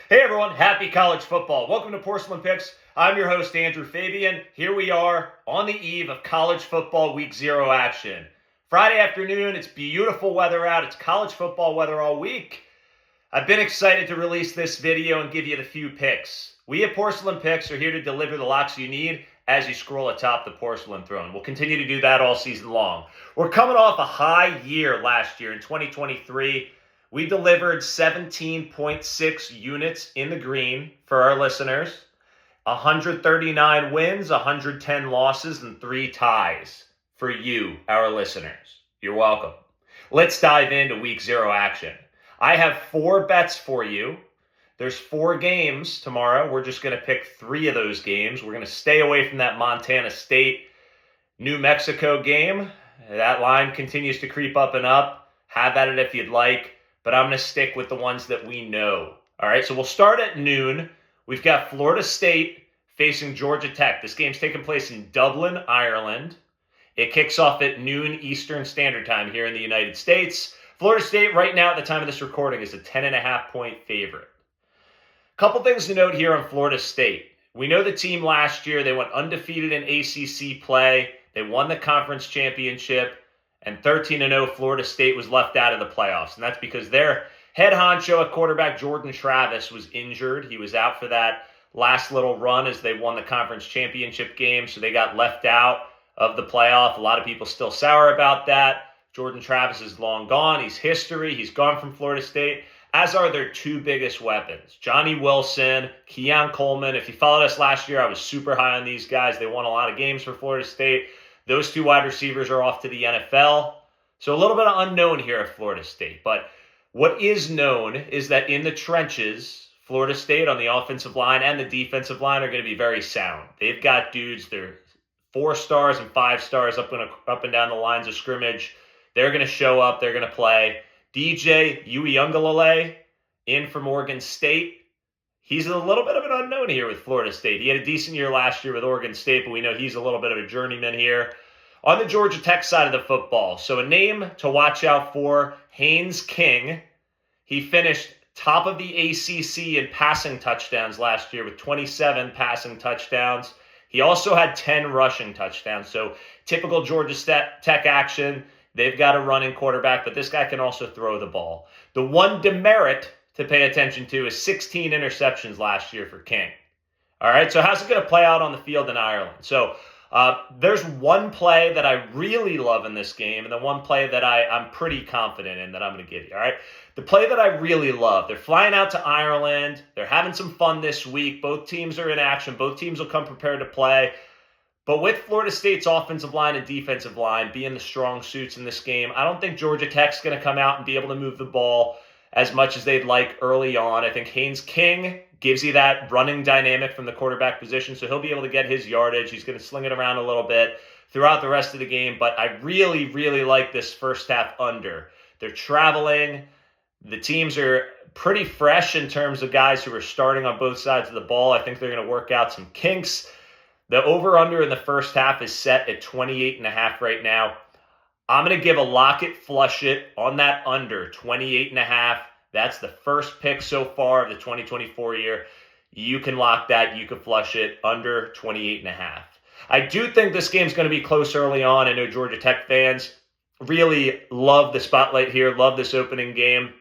Hey everyone, happy college football. Welcome to Porcelain Picks. I'm your host, Andrew Fabian. Here we are on the eve of college football week 0 action. Friday afternoon, it's beautiful weather out. It's college football weather all week. I've been excited to release this video and give you the few picks. We at Porcelain Picks are here to deliver the locks you need as you scroll atop the porcelain throne. We'll continue to do that all season long. We're coming off a high year last year in 2023. We delivered 17.6 units in the green for our listeners, 139 wins, 110 losses, and 3 ties for you, our listeners. You're welcome. Let's dive into week 0 action. I have 4 bets for you. There's 4 games tomorrow. We're just going to pick 3 of those games. We're going to stay away from that Montana State, New Mexico game. That line continues to creep up and up. Have at it if you'd like. But I'm going to stick with the ones that we know. All right, so we'll start at noon. We've got Florida State facing Georgia Tech. This game's taking place in Dublin, Ireland. It kicks off at noon Eastern Standard Time here in the United States. Florida State, right now at the time of this recording, is a 10.5-point favorite. Couple things to note here on Florida State. We know the team last year, they went undefeated in ACC play. They won the conference championship. And 13-0, Florida State was left out of the playoffs. And that's because their head honcho at quarterback, Jordan Travis, was injured. He was out for that last little run as they won the conference championship game. So they got left out of the playoff. A lot of people still sour about that. Jordan Travis is long gone. He's history. He's gone from Florida State, as are their 2 biggest weapons, Johnny Wilson, Keon Coleman. If you followed us last year, I was super high on these guys. They won a lot of games for Florida State. Those 2 wide receivers are off to the NFL. So a little bit of unknown here at Florida State. But what is known is that in the trenches, Florida State on the offensive line and the defensive line are going to be very sound. They've got dudes, they're 4 stars and 5 stars up and down the lines of scrimmage. They're going to show up. They're going to play. DJ Uiagalelei in from Oregon State. He's a little bit of an unknown here with Florida State. He had a decent year last year with Oregon State, but we know he's a little bit of a journeyman here. On the Georgia Tech side of the football, so a name to watch out for, Haynes King. He finished top of the ACC in passing touchdowns last year with 27 passing touchdowns. He also had 10 rushing touchdowns, so typical Georgia Tech action. They've got a running quarterback, but this guy can also throw the ball. The one demerit to pay attention to is 16 interceptions last year for King. All right, so how's it going to play out on the field in Ireland? So there's one play that I really love in this game, and the one play that I'm pretty confident in that I'm going to give you, all right? The play that I really love, they're flying out to Ireland. They're having some fun this week. Both teams are in action. Both teams will come prepared to play. But with Florida State's offensive line and defensive line being the strong suits in this game, I don't think Georgia Tech's going to come out and be able to move the ball as much as they'd like early on. I think Haynes King gives you that running dynamic from the quarterback position, so he'll be able to get his yardage. He's going to sling it around a little bit throughout the rest of the game, but I really, really like this first half under. They're traveling. The teams are pretty fresh in terms of guys who are starting on both sides of the ball. I think they're going to work out some kinks. The over-under in the first half is set at 28.5 right now. I'm going to give a lock it, flush it on that under 28.5. That's the first pick so far of the 2024 year. You can lock that. You can flush it under 28.5. I do think this game's going to be close early on. I know Georgia Tech fans really love the spotlight here, love this opening game.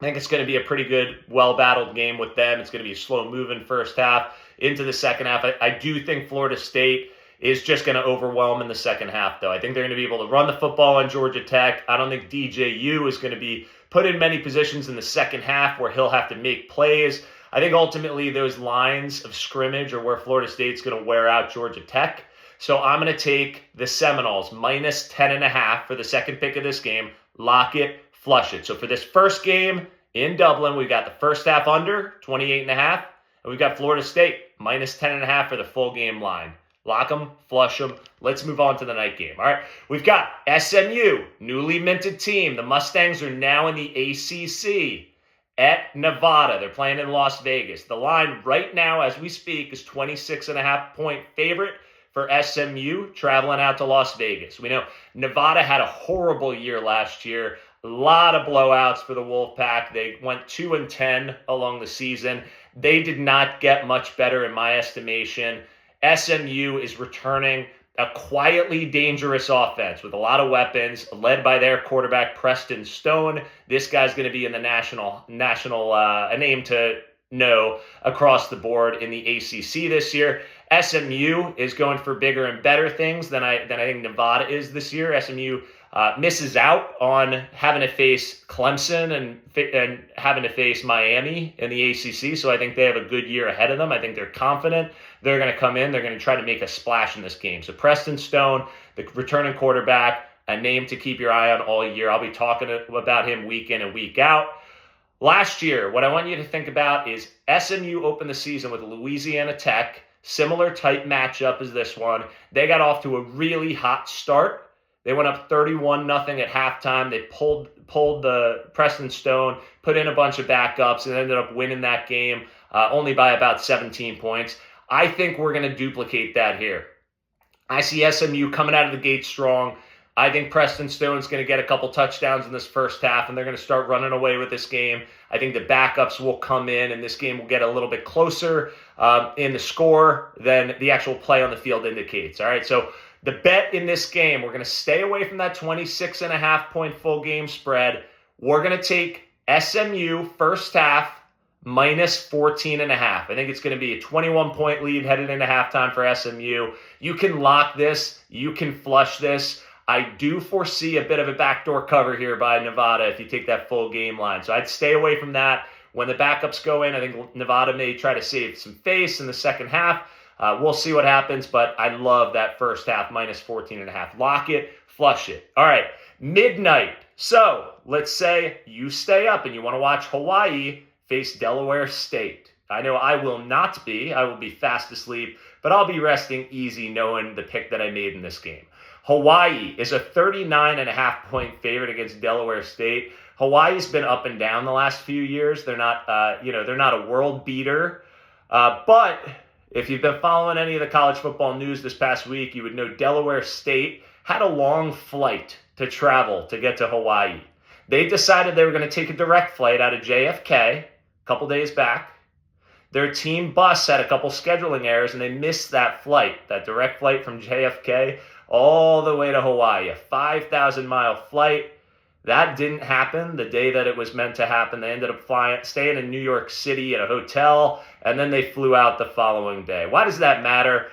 I think it's going to be a pretty good, well-battled game with them. It's going to be a slow-moving first half into the second half. I do think Florida State is just going to overwhelm in the second half, though. I think they're going to be able to run the football on Georgia Tech. I don't think DJU is going to be put in many positions in the second half where he'll have to make plays. I think ultimately those lines of scrimmage are where Florida State's going to wear out Georgia Tech. So I'm going to take the Seminoles minus 10.5 for the second pick of this game. Lock it, flush it. So for this first game in Dublin, we've got the first half under 28.5, and we've got Florida State minus 10.5 for the full game line. Lock them, flush them. Let's move on to the night game. All right, we've got SMU, newly minted team. The Mustangs are now in the ACC at Nevada. They're playing in Las Vegas. The line right now, as we speak, is 26.5-point favorite for SMU traveling out to Las Vegas. We know Nevada had a horrible year last year. A lot of blowouts for the Wolfpack. They went 2-10 along the season. They did not get much better in my estimation. SMU is returning a quietly dangerous offense with a lot of weapons, led by their quarterback Preston Stone. This guy's going to be in the national a name to know across the board in the ACC this year. SMU is going for bigger and better things than I think Nevada is this year. SMU misses out on having to face Clemson and having to face Miami in the ACC. So I think they have a good year ahead of them. I think they're confident. They're going to come in. They're going to try to make a splash in this game. So Preston Stone, the returning quarterback, a name to keep your eye on all year. I'll be talking about him week in and week out. Last year, what I want you to think about is SMU opened the season with Louisiana Tech, similar type matchup as this one. They got off to a really hot start. They went up 31-0 at halftime. They pulled the Preston Stone, put in a bunch of backups, and ended up winning that game only by about 17 points. I think we're going to duplicate that here. I see SMU coming out of the gate strong. I think Preston Stone's going to get a couple touchdowns in this first half, and they're going to start running away with this game. I think the backups will come in, and this game will get a little bit closer in the score than the actual play on the field indicates. All right, so the bet in this game, we're going to stay away from that 26.5-point full game spread. We're going to take SMU first half minus 14.5. I think it's going to be a 21-point lead headed into halftime for SMU. You can lock this. You can flush this. I do foresee a bit of a backdoor cover here by Nevada if you take that full game line. So I'd stay away from that. When the backups go in, I think Nevada may try to save some face in the second half. We'll see what happens, but I love that first half minus 14.5. Lock it, flush it. All right, midnight. So let's say you stay up and you want to watch Hawaii face Delaware State. I know I will not be. I will be fast asleep, but I'll be resting easy knowing the pick that I made in this game. Hawaii is a 39.5-point favorite against Delaware State. Hawaii's been up and down the last few years. They're not, they're not a world beater. But if you've been following any of the college football news this past week, you would know Delaware State had a long flight to travel to get to Hawaii. They decided they were going to take a direct flight out of JFK a couple days back. Their team bus had a couple scheduling errors, and they missed that flight, that direct flight from JFK all the way to Hawaii, a 5,000-mile flight. That didn't happen the day that it was meant to happen. They ended up staying in New York City at a hotel, and then they flew out the following day. Why does that matter?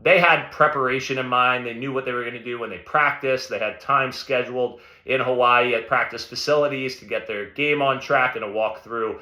They had preparation in mind. They knew what they were going to do when they practiced. They had time scheduled in Hawaii at practice facilities to get their game on track and to walk through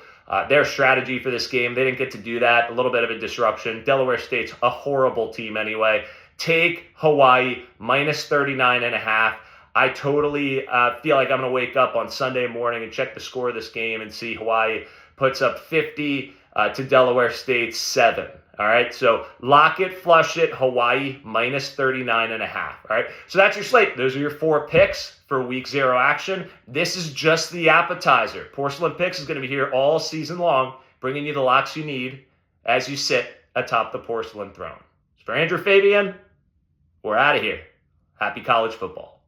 their strategy for this game. They didn't get to do that. A little bit of a disruption. Delaware State's a horrible team anyway. Take Hawaii minus 39.5. I totally feel like I'm going to wake up on Sunday morning and check the score of this game and see Hawaii puts up 50 to Delaware State 7. All right, so lock it, flush it, Hawaii minus 39.5. All right, so that's your slate. Those are your 4 picks for week 0 action. This is just the appetizer. Porcelain Picks is going to be here all season long, bringing you the locks you need as you sit atop the porcelain throne. For Andrew Fabian, we're out of here. Happy college football.